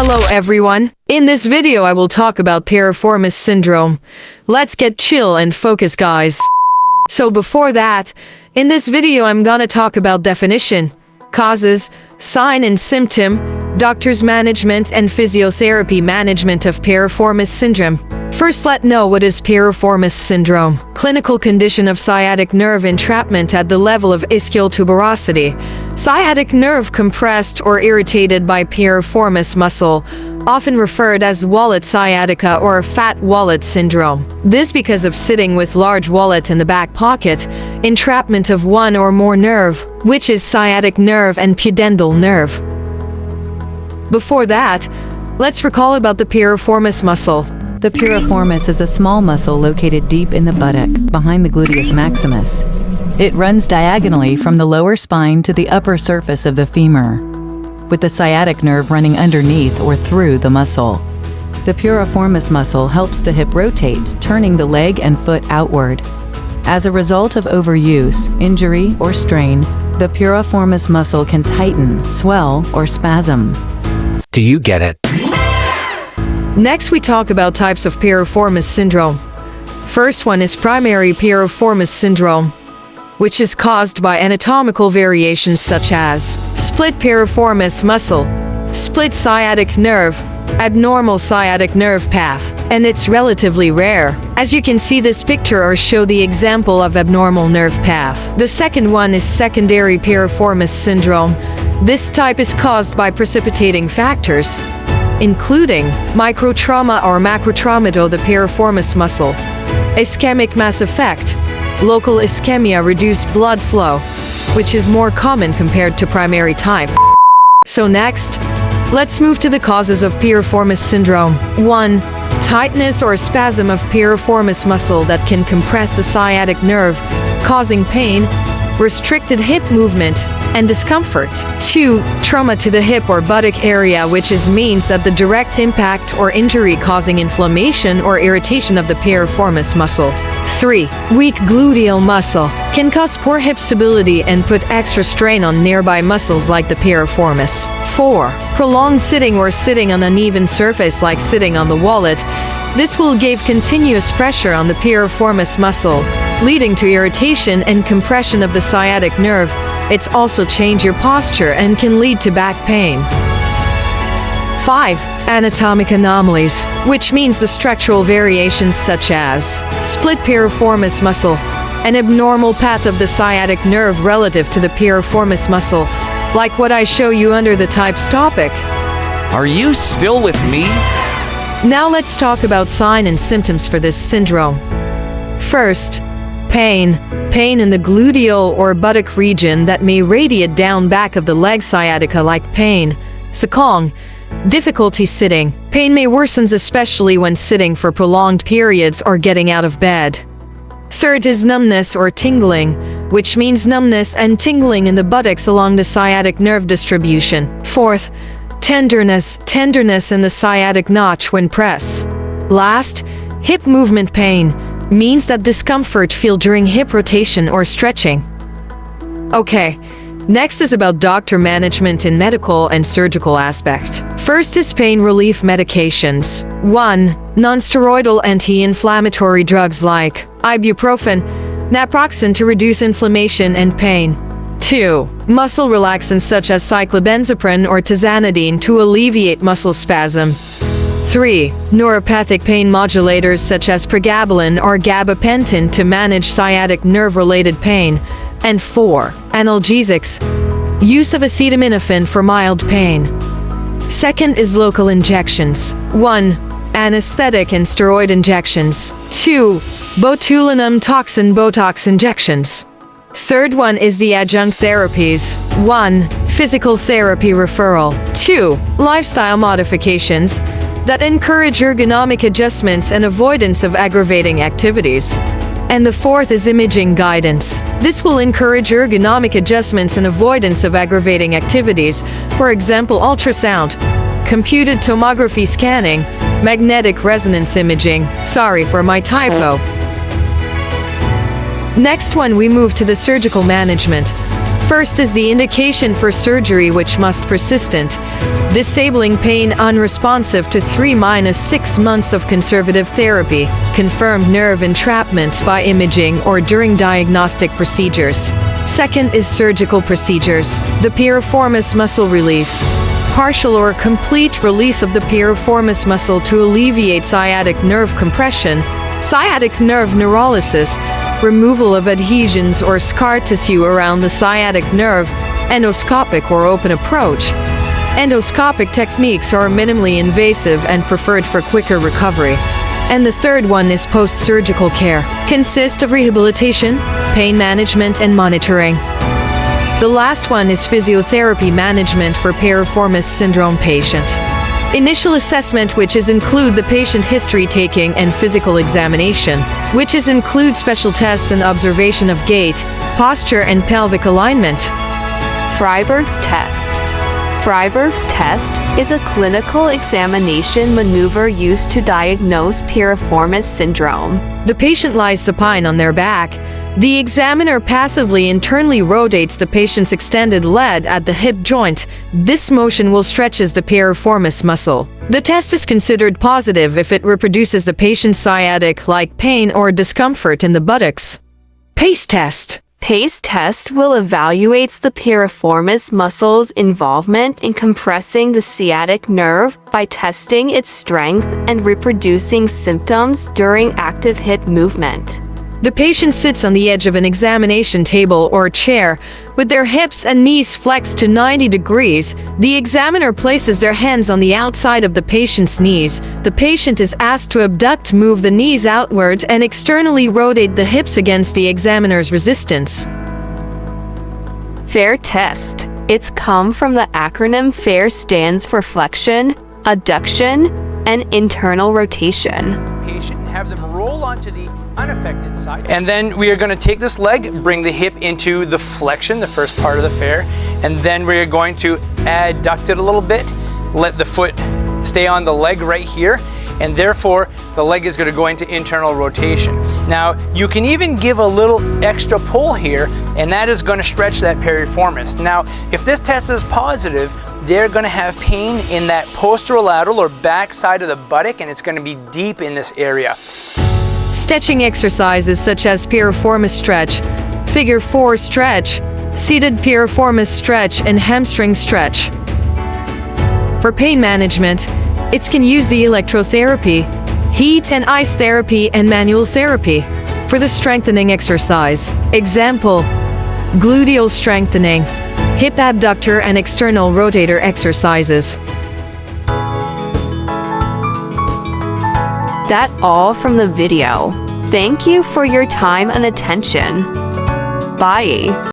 Hello everyone. In this video I will talk about Piriformis Syndrome. Let's get chill and focus, guys. So before that, in this video I'm gonna talk about definition, causes, sign and symptom, doctor's management and physiotherapy management of Piriformis Syndrome. First, let's know what is Piriformis Syndrome. Clinical condition of sciatic nerve entrapment at the level of ischial tuberosity. Sciatic nerve compressed or irritated by piriformis muscle, often referred as wallet sciatica or fat wallet syndrome. This because of sitting with large wallet in the back pocket, entrapment of one or more nerve, which is sciatic nerve and pudendal nerve. Before that, let's recall about the piriformis muscle. The piriformis is a small muscle located deep in the buttock, behind the gluteus maximus. It runs diagonally from the lower spine to the upper surface of the femur, with the sciatic nerve running underneath or through the muscle. The piriformis muscle helps the hip rotate, turning the leg and foot outward. As a result of overuse, injury, or strain, the piriformis muscle can tighten, swell, or spasm. Do you get it? Next, we talk about types of Piriformis Syndrome. First one is primary Piriformis Syndrome, which is caused by anatomical variations such as split piriformis muscle, split sciatic nerve, abnormal sciatic nerve path, and it's relatively rare. As you can see this picture or show the example of abnormal nerve path. The second one is secondary Piriformis Syndrome. This type is caused by precipitating factors, including microtrauma or macrotrauma to the piriformis muscle, ischemic mass effect, local ischemia, reduced blood flow, which is more common compared to primary type. So next, let's move to the causes of Piriformis Syndrome. 1. Tightness or spasm of piriformis muscle that can compress the sciatic nerve, causing pain, restricted hip movement, and discomfort. 2. Trauma to the hip or buttock area, which means that the direct impact or injury causing inflammation or irritation of the piriformis muscle. 3. Weak gluteal muscle can cause poor hip stability and put extra strain on nearby muscles like the piriformis. 4. Prolonged sitting or sitting on uneven surface like sitting on the wallet. This will give continuous pressure on the piriformis muscle, leading to irritation and compression of the sciatic nerve. It's also change your posture and can lead to back pain. 5. Anatomic anomalies, which means the structural variations such as split piriformis muscle, an abnormal path of the sciatic nerve relative to the piriformis muscle, like what I show you under the types topic. Are you still with me? Now let's talk about sign and symptoms for this syndrome. First, pain. Pain in the gluteal or buttock region that may radiate down back of the leg sciatica like pain, sakong, difficulty sitting. Pain may worsen especially when sitting for prolonged periods or getting out of bed. Third is numbness or tingling, which means numbness and tingling in the buttocks along the sciatic nerve distribution. Fourth, tenderness in the sciatic notch when press. Last, hip movement pain, means that discomfort feel during hip rotation or stretching. Okay, next is about doctor management in medical and surgical aspect. First is pain relief medications. 1. Non-steroidal anti-inflammatory drugs like ibuprofen, naproxen to reduce inflammation and pain. 2. Muscle relaxants such as cyclobenzaprine or tizanidine to alleviate muscle spasm. 3. Neuropathic pain modulators such as pregabalin or gabapentin to manage sciatic nerve-related pain. And 4. Analgesics. Use of acetaminophen for mild pain. Second is local injections. 1. Anesthetic and steroid injections. 2. Botulinum toxin Botox injections. Third one is the adjunct therapies. 1. Physical therapy referral. 2. Lifestyle modifications that encourage ergonomic adjustments and avoidance of aggravating activities. And the fourth is imaging guidance. This will encourage ergonomic adjustments and avoidance of aggravating activities, for example ultrasound, computed tomography scanning, magnetic resonance imaging. Sorry for my typo. Next one, we move to the surgical management. First is the indication for surgery, which must persistent, disabling pain unresponsive to 3-6 months of conservative therapy, confirmed nerve entrapment by imaging or during diagnostic procedures. Second is surgical procedures. The piriformis muscle release. Partial or complete release of the piriformis muscle to alleviate sciatic nerve compression, sciatic nerve neurolysis, removal of adhesions or scar tissue around the sciatic nerve, endoscopic or open approach. Endoscopic techniques are minimally invasive and preferred for quicker recovery. And the third one is post-surgical care. Consists of rehabilitation, pain management, and monitoring. The last one is physiotherapy management for Piriformis Syndrome patient. Initial assessment, which is include the patient history taking and physical examination, which is include special tests and observation of gait, posture, and pelvic alignment. Freiberg's test. Freiberg's test is a clinical examination maneuver used to diagnose Piriformis syndrome. The patient lies supine on their back. The examiner passively internally rotates the patient's extended leg at the hip joint. This motion will stretches the piriformis muscle. The test is considered positive if it reproduces the patient's sciatic-like pain or discomfort in the buttocks. Pace test. Pace test will evaluate the piriformis muscle's involvement in compressing the sciatic nerve by testing its strength and reproducing symptoms during active hip movement. The patient sits on the edge of an examination table or chair with their hips and knees flexed to 90 degrees. The examiner places their hands on the outside of the patient's knees. The patient is asked to abduct, move the knees outward, and externally rotate the hips against the examiner's resistance. FAIR test. It's come from the acronym FAIR, stands for flexion, adduction, and internal rotation. Patient and have them roll onto the unaffected side. And then we are going to take this leg, bring the hip into the flexion, the first part of the FAIR, and then we are going to adduct it a little bit, let the foot stay on the leg right here, and therefore the leg is going to go into internal rotation. Now you can even give a little extra pull here, and that is going to stretch that piriformis. Now if this test is positive, they're going to have pain in that posterolateral or back side of the buttock, and it's going to be deep in this area. Stretching exercises such as piriformis stretch, figure 4 stretch, seated piriformis stretch, and hamstring stretch. For pain management, it can use the electrotherapy, heat and ice therapy, and manual therapy. For the strengthening exercise, example, gluteal strengthening, hip abductor and external rotator exercises. That's all from the video. Thank you for your time and attention. Bye.